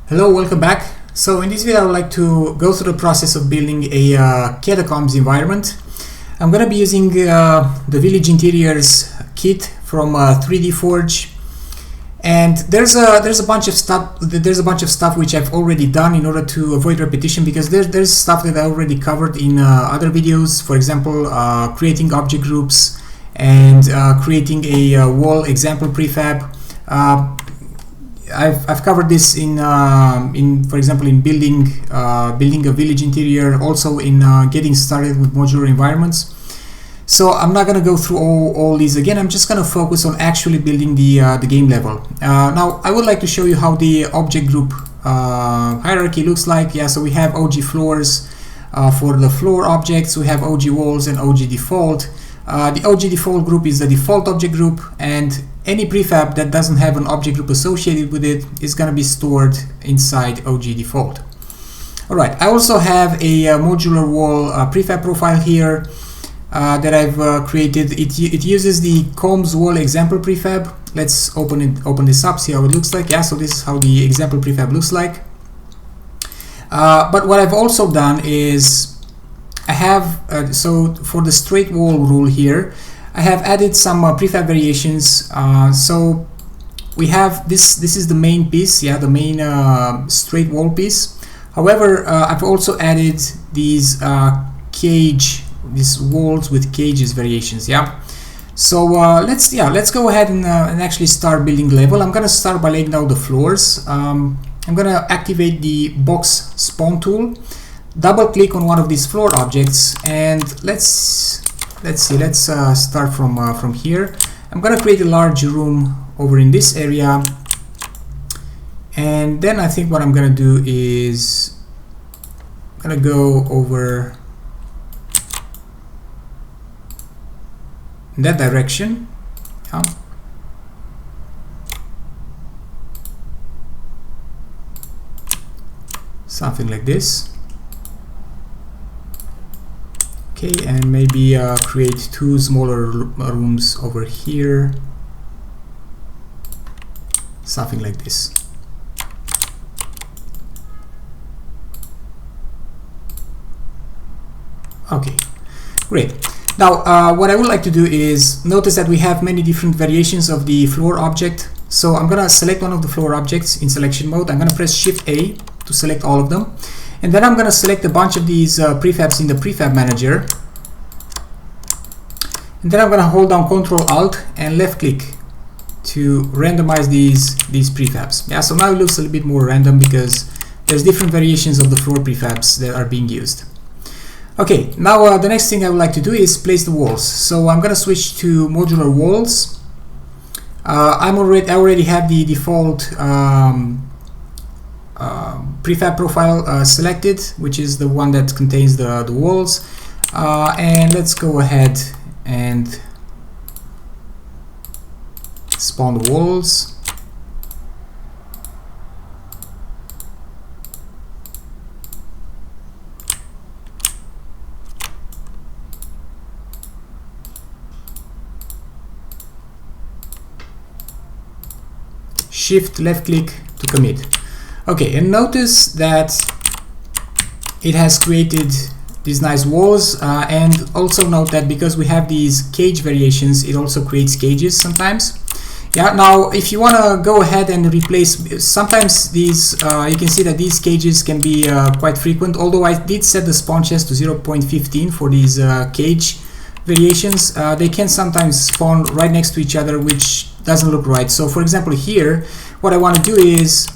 Hello, welcome back. So in this video I would like to go through the process of building a Catacombs environment. I'm going to be using the Village Interiors kit from 3D Forge, and there's a bunch of stuff which I've already done in order to avoid repetition, because there's stuff that I already covered in other videos. For example, creating object groups and creating a wall example prefab. I've covered this in for example, in building a village interior, also in getting started with modular environments. So I'm not going to go through all these again. I'm just going to focus on actually building the game level. Now I would like to show you how the object group hierarchy looks like. Yeah, so we have OG floors for the floor objects. We have OG walls and OG default. The OG default group is the default object group, and any prefab that doesn't have an object group associated with it is going to be stored inside OG default. Alright, I also have a modular wall prefab profile here that I've created. It uses the Combs wall example prefab. Let's open this up, see how it looks like. Yeah, so this is how the example prefab looks like. But what I've also done is I have, so for the straight wall rule here, I have added some prefab variations. So we have this is the main piece, yeah, the main straight wall piece. However, I've also added these these walls with cages variations, yeah. So let's go ahead and actually start building level. I'm gonna start by laying down the floors. I'm gonna activate the box spawn tool. Double click on one of these floor objects, and let's start from here. I'm gonna create a large room over in this area, and then I think what I'm gonna do is I'm gonna go over in that direction. Yeah. Something like this. Okay, and maybe create two smaller rooms over here, something like this. Okay, great. Now what I would like to do is notice that we have many different variations of the floor object. So I'm gonna select one of the floor objects in selection mode. I'm gonna press Shift A to select all of them. And then I'm going to select a bunch of these prefabs in the prefab manager, and then I'm going to hold down Ctrl Alt and left click to randomize these prefabs. Yeah, so now it looks a little bit more random because there's different variations of the floor prefabs that are being used. Okay, now the next thing I would like to do is place the walls. So I'm going to switch to modular walls. I already have the default prefab profile selected, which is the one that contains the walls, and let's go ahead and spawn the walls. Shift left click to commit. Okay, and notice that it has created these nice walls, and also note that because we have these cage variations, it also creates cages sometimes. Yeah, now if you want to go ahead and replace, sometimes these, you can see that these cages can be quite frequent, although I did set the spawn chest to 0.15 for these cage variations. They can sometimes spawn right next to each other, which doesn't look right. So for example here, what I want to do is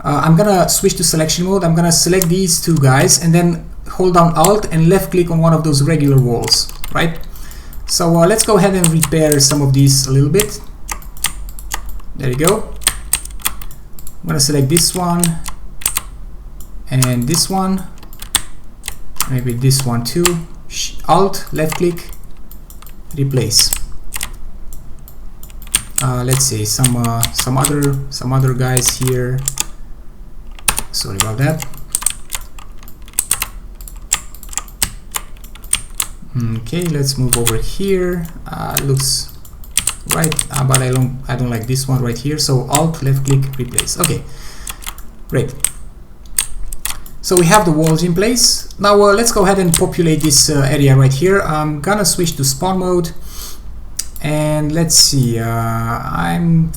I'm gonna switch to selection mode. I'm gonna select these two guys and then hold down Alt and left click on one of those regular walls, right? So let's go ahead and repair some of these a little bit. There you go. I'm gonna select this one and this one, maybe this one too. Alt, left click, replace. Let's see some other guys here. Sorry about that. Okay, let's move over here. Looks right, but I don't like this one right here. So Alt, left click, replace. Okay, great. So we have the walls in place. Now let's go ahead and populate this area right here. I'm gonna switch to spawn mode, and let's see, I'm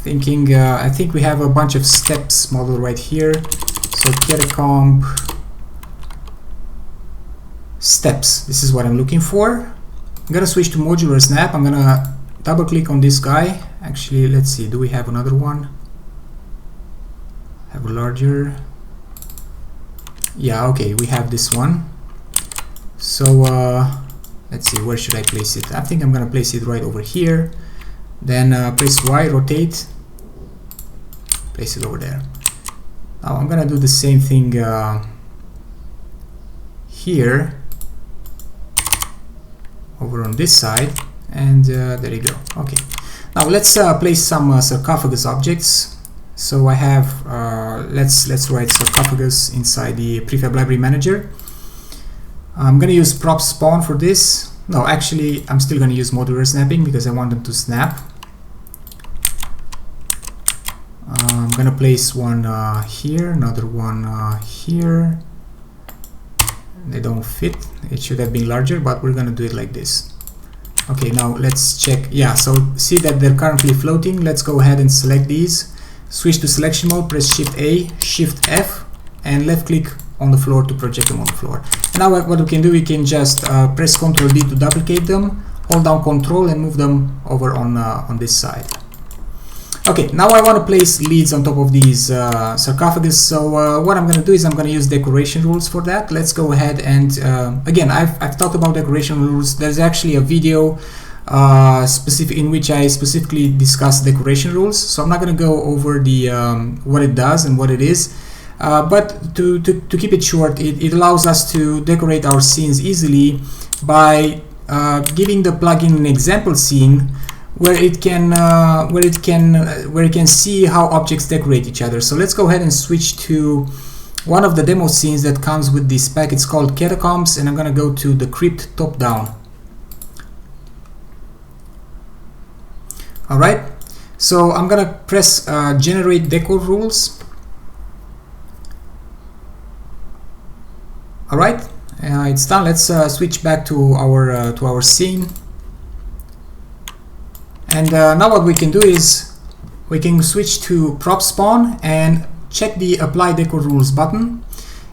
thinking, I think we have a bunch of steps model right here. So catacomb steps, this is what I'm looking for. I'm gonna switch to modular snap. I'm gonna double click on this guy. Actually, let's see, do we have another one? Have a larger, yeah, okay, we have this one. So let's see, where should I place it? I think I'm gonna place it right over here. Then press Y, rotate, place it over there. Now I'm gonna do the same thing here, over on this side, and there you go. Okay, now let's place some sarcophagus objects. So I have, let's write sarcophagus inside the prefab library manager. I'm gonna use prop spawn for this. No, actually I'm still gonna use modular snapping because I want them to snap. I'm gonna place one here, another one here. They don't fit. It should have been larger, but we're gonna do it like this. Okay, now let's check. Yeah, so see that they're currently floating. Let's go ahead and select these. Switch to selection mode, press Shift A, Shift F, and left click on the floor to project them on the floor. And now what we can do, we can just press Ctrl D to duplicate them, hold down Ctrl and move them over on this side. Okay, now I want to place leads on top of these sarcophagus. So what I'm going to do is I'm going to use decoration rules for that. Let's go ahead and again, I've talked about decoration rules. There's actually a video in which I specifically discuss decoration rules. So I'm not going to go over the what it does and what it is. But to keep it short, it allows us to decorate our scenes easily by giving the plugin an example scene where it can see how objects decorate each other. So let's go ahead and switch to one of the demo scenes that comes with this pack. It's called Catacombs, and I'm gonna go to the crypt top down. All right, so I'm gonna press generate decor rules. All right, it's done. Let's switch back to our scene. And now what we can do is we can switch to prop spawn and check the apply decor rules button.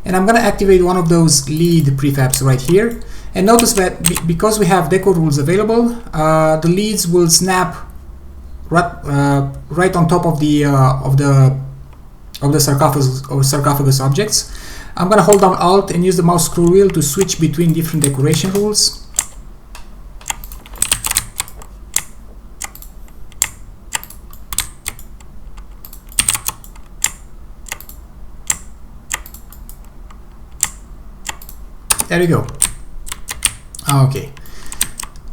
And I'm going to activate one of those lead prefabs right here. And notice that because we have decor rules available, the leads will snap right on top of the sarcophagus objects. I'm going to hold down Alt and use the mouse scroll wheel to switch between different decoration rules. There you go. Okay.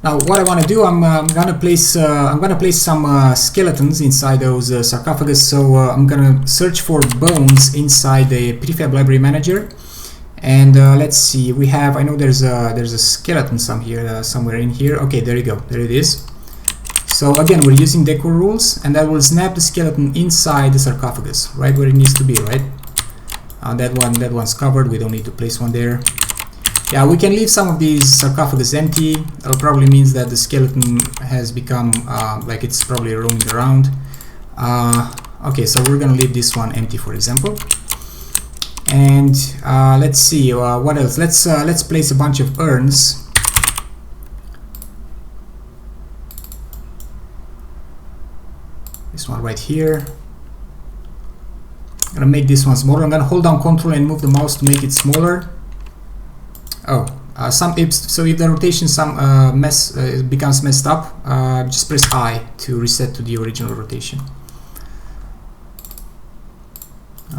Now what I want to do, I'm gonna place some skeletons inside those sarcophagus. So I'm gonna search for bones inside the prefab library manager, and let's see. We have, I know there's a skeleton somewhere in here. Okay, there you go. There it is. So again, we're using decor rules, and that will snap the skeleton inside the sarcophagus, right where it needs to be, right? That one's covered. We don't need to place one there. Yeah, we can leave some of these sarcophagus empty. That probably means that the skeleton has become like it's probably roaming around. Okay, so we're gonna leave this one empty, for example. And let's see what else. Let's place a bunch of urns. This one right here. I'm gonna make this one smaller. I'm gonna hold down Ctrl and move the mouse to make it smaller. Oh, so if the rotation becomes messed up, just press I to reset to the original rotation.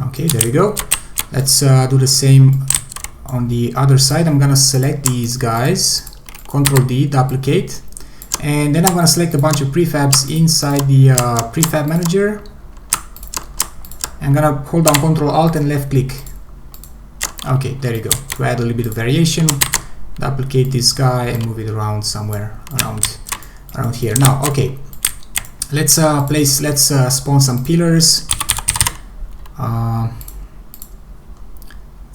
Okay, there you go. Let's do the same on the other side. I'm gonna select these guys, Ctrl D, duplicate, and then I'm gonna select a bunch of prefabs inside the prefab manager. I'm gonna hold down Ctrl Alt and left click. Okay, there you go. To add a little bit of variation, duplicate this guy and move it around somewhere around here. Now, okay, let's spawn some pillars. I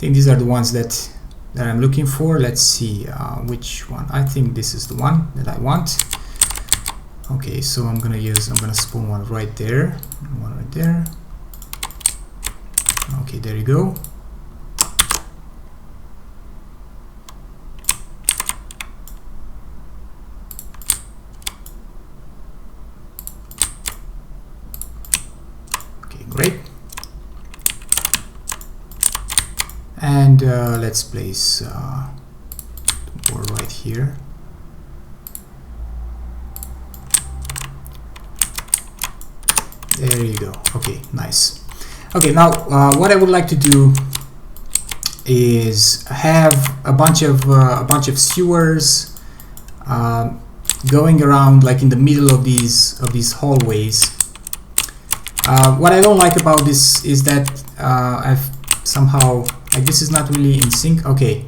think these are the ones that I'm looking for. Let's see which one. I think this is the one that I want. Okay, so I'm gonna spawn one right there, one right there. Okay, there you go. Okay, great. And let's place more right here. There you go. Okay, nice. Okay, now what I would like to do is have a bunch of sewers going around, like in the middle of these hallways. What I don't like about this is that I've somehow, like, this is not really in sync. Okay,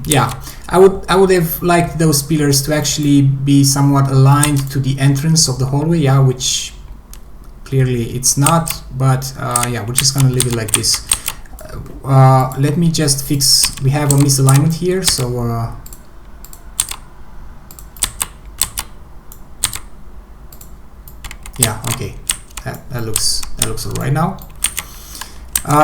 yeah, I would have liked those pillars to actually be somewhat aligned to the entrance of the hallway. Yeah, which clearly it's not, but yeah, we're just gonna leave it like this. Let me just fix, we have a misalignment here, so yeah, okay, that looks all right now.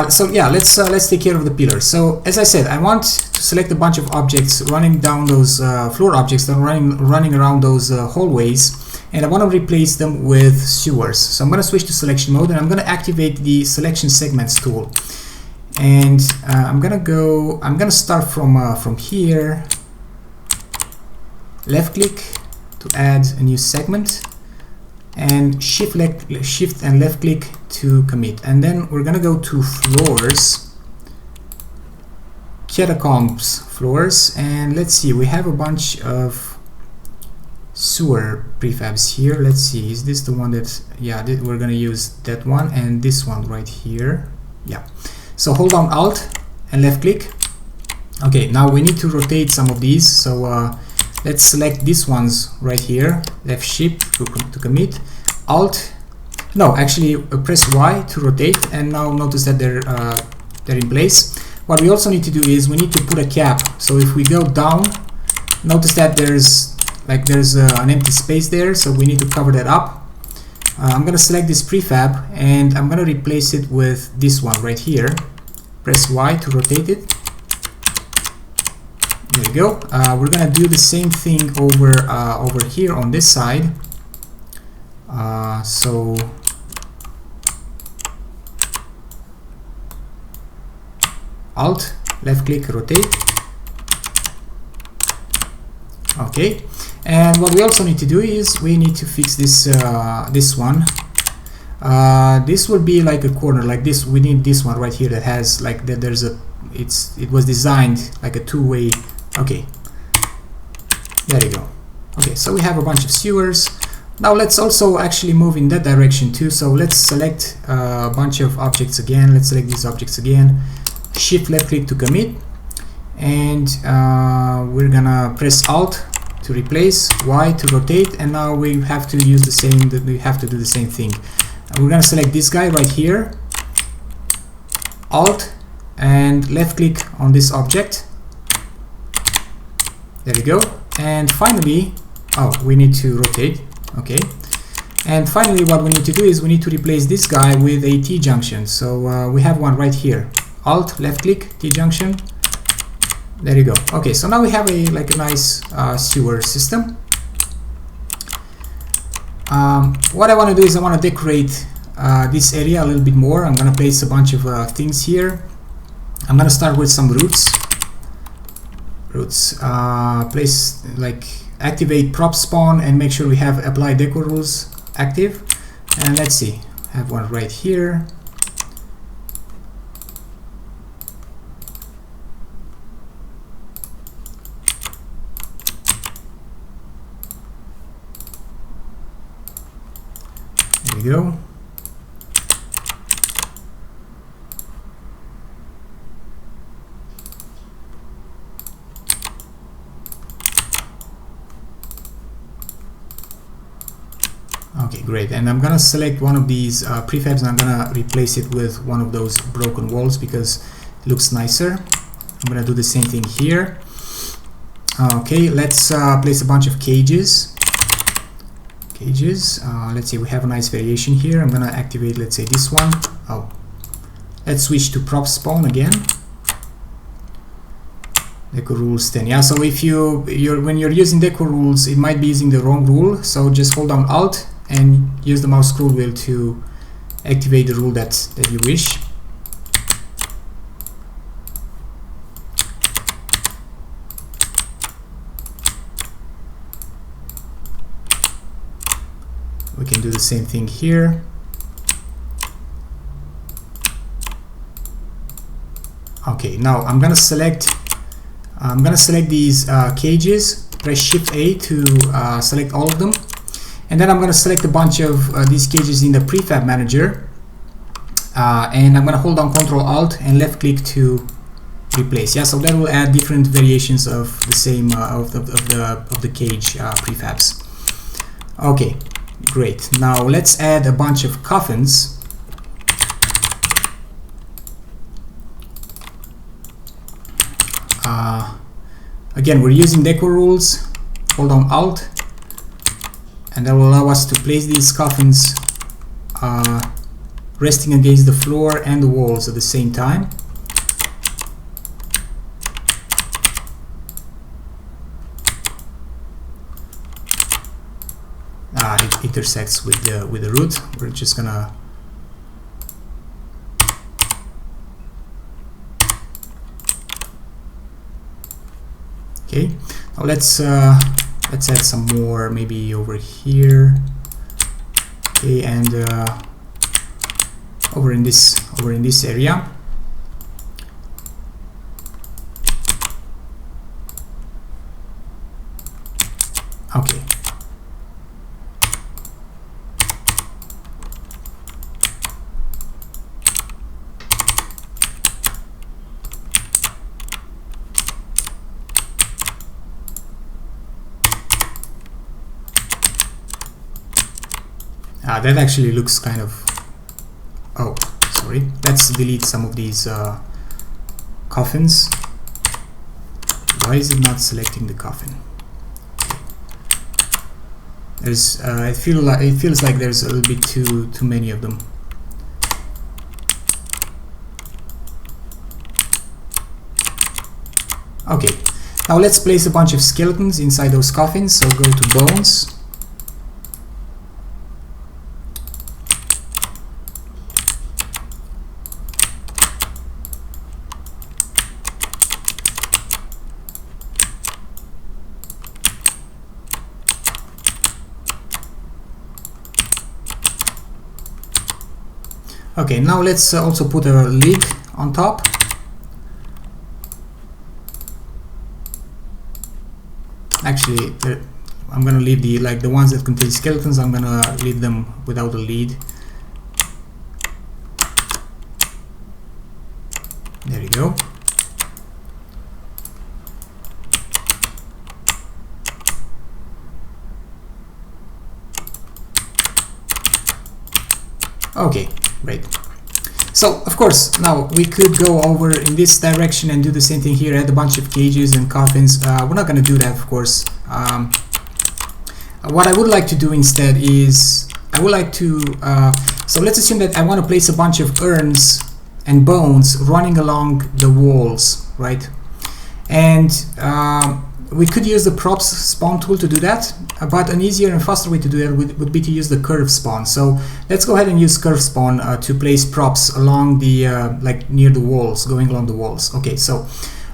So yeah, let's take care of the pillars. So as I said, I want to select a bunch of objects running down those floor objects that are running around those hallways, and I want to replace them with sewers. So I'm going to switch to selection mode, and I'm going to activate the selection segments tool. And I'm going to start from here, left click to add a new segment, and shift and left click to commit. And then we're going to go to floors, Catacombs floors, and let's see, we have a bunch of sewer prefabs here. Let's see, is this the one that, yeah, we're gonna use that one and this one right here. Yeah, so hold down Alt and left click. Okay, now we need to rotate some of these, so let's select these ones right here, left shift to commit, Alt, no, actually press Y to rotate, and now notice that they're in place. What we also need to do is we need to put a cap, so if we go down, notice that there's an empty space there, so we need to cover that up. I'm going to select this prefab and I'm going to replace it with this one right here. Press Y to rotate it. There you go. We're going to do the same thing over here on this side. So Alt, left click, rotate. Okay. And what we also need to do is we need to fix this this one. This will be like a corner like this. We need this one right here that has like that. It was designed like a two-way. Okay, there you go. Okay, so we have a bunch of sewers. Now let's also actually move in that direction too. So let's select a bunch of objects again. Let's select these objects again. Shift left click to commit, and we're gonna press Alt to replace, Y to rotate, and now we have to use the same. We have to do the same thing. We're gonna select this guy right here, Alt and left click on this object. There you go. And finally, oh, we need to rotate. Okay. And finally, what we need to do is we need to replace this guy with a T-junction. So we have one right here. Alt, left click, T-junction. There you go. Okay, so now we have a nice sewer system. What I want to do is I want to decorate this area a little bit more. I'm going to place a bunch of things here. I'm going to start with some roots. Place activate prop spawn and make sure we have apply decor rules active. And let's see, I have one right here. There we go. Okay, great. And I'm gonna select one of these prefabs and I'm gonna replace it with one of those broken walls because looks nicer. I'm gonna do the same thing here. Okay, let's place a bunch of cages. Let's see, we have a nice variation here. I'm gonna activate, let's say, this one. Oh, let's switch to prop spawn again. Deco rules 10. Yeah, so if when you're using deco rules, it might be using the wrong rule. So just hold down Alt and use the mouse scroll wheel to activate the rule that you wish. We can do the same thing here. Okay, now I'm gonna select these cages. Press Shift A to select all of them, and then I'm gonna select a bunch of these cages in the Prefab Manager, and I'm gonna hold down Ctrl Alt and left click to replace. Yeah, so that will add different variations of the same of the cage prefabs. Okay. Great. Now let's add a bunch of coffins. Again, we're using deco rules. Hold down Alt, and that will allow us to place these coffins resting against the floor and the walls at the same time. It intersects with the root. We're just gonna okay. Now let's add some more, maybe over here. Okay, and over in this area. Okay. That actually looks kind of... Oh, sorry. Let's delete some of these coffins. Why is it not selecting the coffin? There's it feels like there's a little bit too many of them. Okay, now let's place a bunch of skeletons inside those coffins. So go to Bones. Okay, now let's also put a lid on top. Actually, I'm gonna leave the ones that contain skeletons. I'm gonna leave them without a lid. There you go. Okay. Great. So of course now we could go over in this direction and do the same thing here, add a bunch of cages and coffins. We're not going to do that, of course. What I would like to do instead is I would like to so let's assume that I want to place a bunch of urns and bones running along the walls, right? And we could use the props spawn tool to do that, but an easier and faster way to do that would be to use the curve spawn. So let's go ahead and use curve spawn to place props along the like near the walls, going along the walls. Okay, so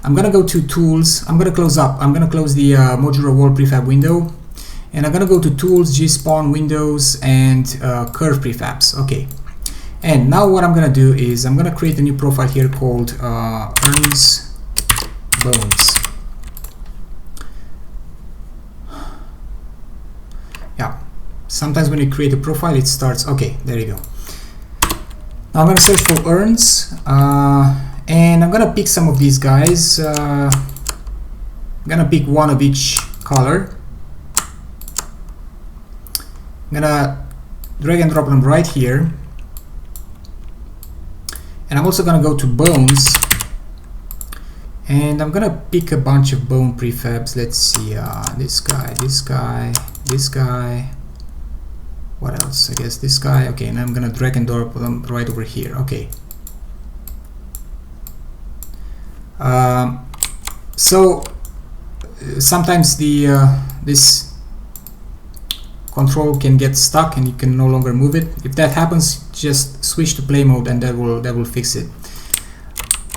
I'm gonna go to Tools. I'm gonna close the modular wall prefab window, and I'm gonna go to Tools, GSpawn, Windows, and Curve Prefabs. Okay, and now what I'm gonna do is I'm gonna create a new profile here called Urns Bones. Yeah, sometimes when you create a profile it starts. Okay, there you go. Now I'm gonna search for urns, and I'm gonna pick some of these guys. I'm gonna pick one of each color. I'm gonna drag and drop them right here, and I'm also gonna go to bones And I'm gonna pick a bunch of bone prefabs. Let's see, this guy, this guy, this guy. What else? I guess this guy. Okay, and I'm gonna drag and drop them right over here. Okay. So sometimes this control can get stuck and you can no longer move it. If that happens, just switch to play mode and that will fix it.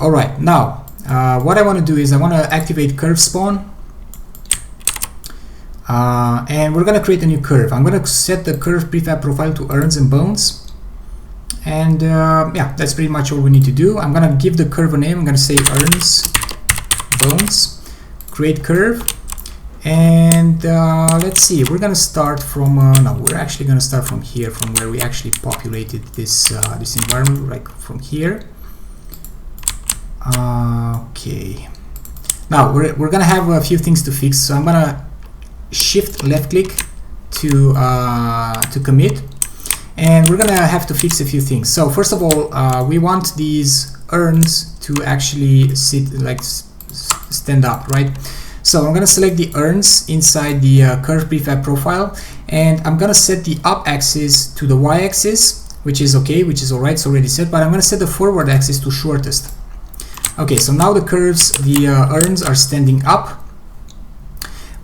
All right, now what I want to do is I want to activate curve spawn, and we're going to create a new curve. I'm going to set the curve prefab profile to urns and bones, and yeah, that's pretty much all we need to do. I'm going to give the curve a name. I'm going to say urns bones, create curve, and let's see, we're going to start from no, we're actually going to start from here, from where we actually populated this this environment, like from here. Okay, now we're gonna have a few things to fix, so I'm gonna shift left click to commit, and we're gonna have to fix a few things. So first of all, we want these urns to actually sit, like stand up, right? So I'm gonna select the urns inside the curve prefab profile, and I'm gonna set the up axis to the y axis, which is okay, which is alright, it's already set, but I'm gonna set the forward axis to shortest. Okay, so now the curves, the urns are standing up.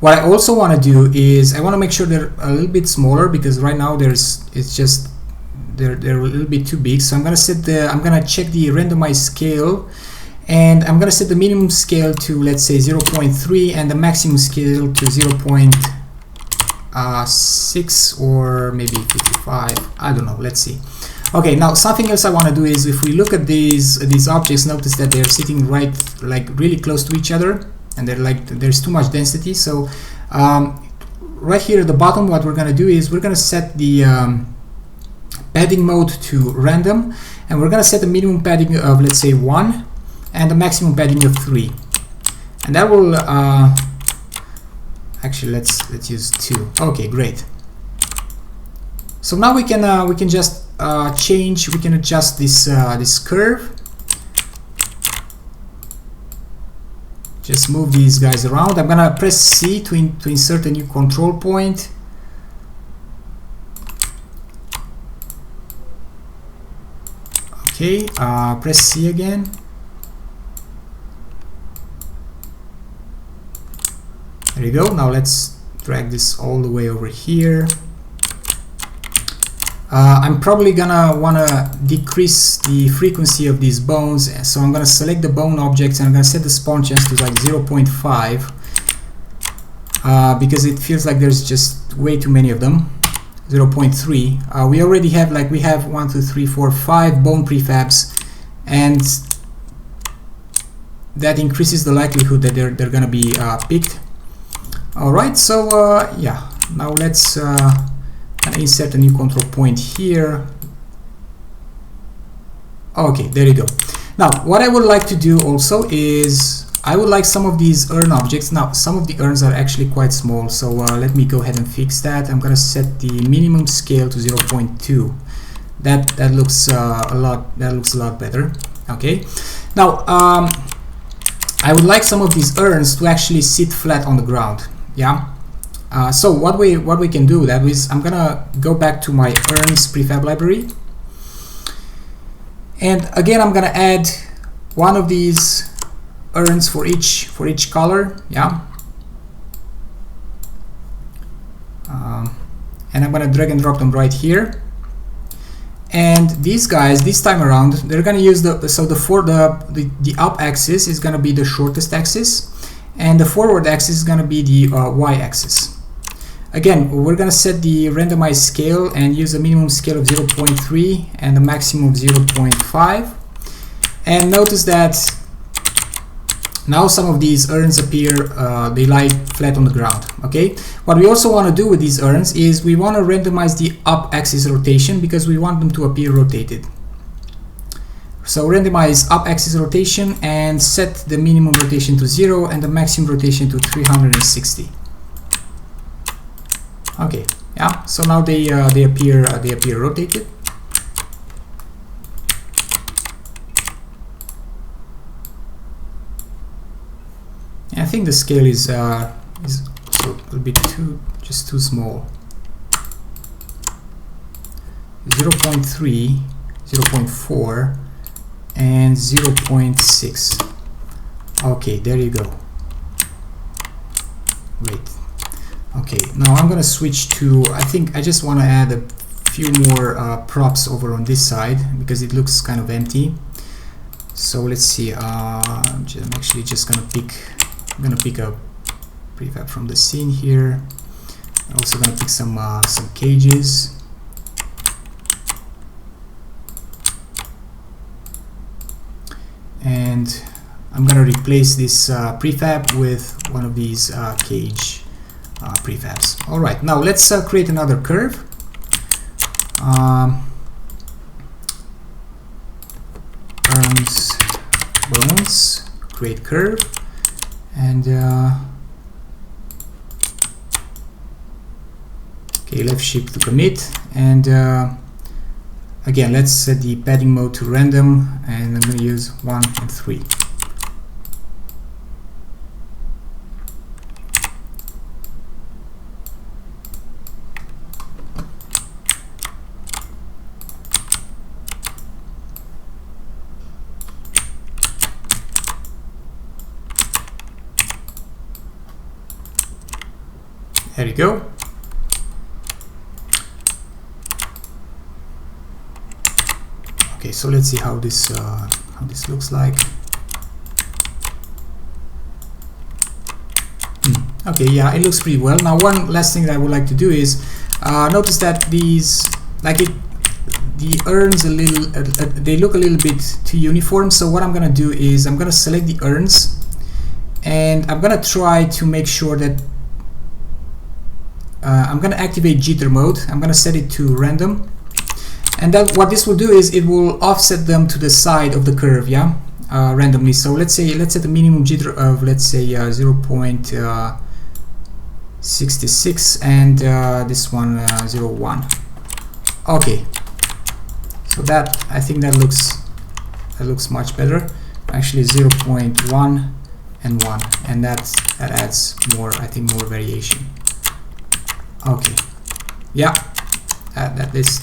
What I also want to do is I want to make sure they're a little bit smaller, because right now they're a little bit too big. So I'm gonna check the randomized scale, and I'm gonna set the minimum scale to, let's say, 0.3 and the maximum scale to 0.6 or maybe 55. I don't know. Let's see. Okay, now something else I want to do is, if we look at these objects, notice that they're sitting right, like really close to each other, and they're like, there's too much density. So right here at the bottom, what we're going to do is we're going to set the padding mode to random, and we're going to set the minimum padding of, let's say, 1 and the maximum padding of 3, and that will actually let's use 2. Okay, great. So now we can just change, we can adjust this this curve. Just move these guys around. I'm gonna press C to insert a new control point. Okay, press C again. There you go. Now let's drag this all the way over here. I'm probably gonna wanna decrease the frequency of these bones, so I'm gonna select the bone objects and I'm gonna set the spawn chance to like 0.5 because it feels like there's just way too many of them. 0.3. We already have, like, we have 1, 2, 3, 4, 5 bone prefabs, and that increases the likelihood that they're gonna be picked. Alright, so yeah, now let's insert a new control point here. Okay, there you go. Now what I would like to do also is I would like some of these urn objects. Now some of the urns are actually quite small, so let me go ahead and fix that. I'm gonna set the minimum scale to 0.2. That looks a lot better. Okay, now I would like some of these urns to actually sit flat on the ground. Yeah. So what we can do, that is, I'm gonna go back to my urns prefab library, and again I'm gonna add one of these urns for each color. Yeah. And I'm gonna drag and drop them right here. And these guys, this time around, they're gonna use the up axis is gonna be the shortest axis, and the forward axis is gonna be the y axis. Again, we're going to set the randomized scale and use a minimum scale of 0.3 and a maximum of 0.5. And notice that now some of these urns appear, they lie flat on the ground. Okay. What we also want to do with these urns is we want to randomize the up axis rotation, because we want them to appear rotated. So randomize up axis rotation and set the minimum rotation to 0 and the maximum rotation to 360. Okay, yeah. So now they appear rotated. think the scale is also a little bit just too small. 0.3, 0.4, and 0.6. Okay, there you go. Great. Okay, now I'm gonna switch to, I think I just want to add a few more props over on this side because it looks kind of empty. So let's see. I'm actually just gonna pick a prefab from the scene here. I'm also gonna pick some cages. And I'm gonna replace this prefab with one of these cage prefabs. All right, now let's create another curve. Urns, bones, create curve, and okay, left shift to commit, and again, let's set the padding mode to random, and I'm going to use 1 and 3. There you go. Okay, so let's see how this looks like. Okay, yeah, it looks pretty well. Now, one last thing that I would like to do is notice that these, the urns they look a little bit too uniform. So what I'm gonna do is I'm gonna select the urns, and I'm gonna try to make sure that I'm gonna activate jitter mode. I'm gonna set it to random. And then what this will do is it will offset them to the side of the curve, yeah, randomly. So let's set the minimum jitter of, let's say 0.66 and this one 0.1. Okay, so that, I think that looks much better. Actually 0.1 and 1, and that adds more, I think, more variation. Okay, yeah. This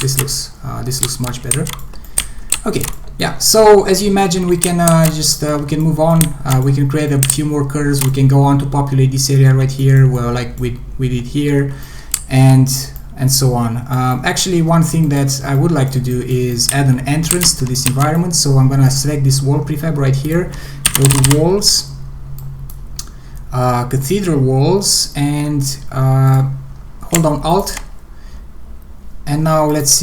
looks much better. Okay, yeah. So as you imagine, we can we can move on. We can create a few more curves. We can go on to populate this area right here, well, like we did here, and so on. Actually, one thing that I would like to do is add an entrance to this environment. So I'm gonna select this wall prefab right here. Go to walls, cathedral walls, and hold down Alt. And now let's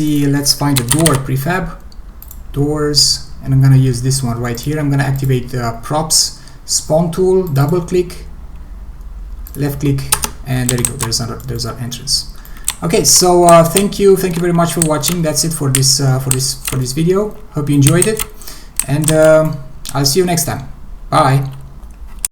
find a door prefab, doors, and I'm gonna use this one right here. I'm gonna activate the props, spawn tool, double click, left click, and there you go. There's our entrance. Okay, so thank you very much for watching. That's it for this video. Hope you enjoyed it, and I'll see you next time. Bye.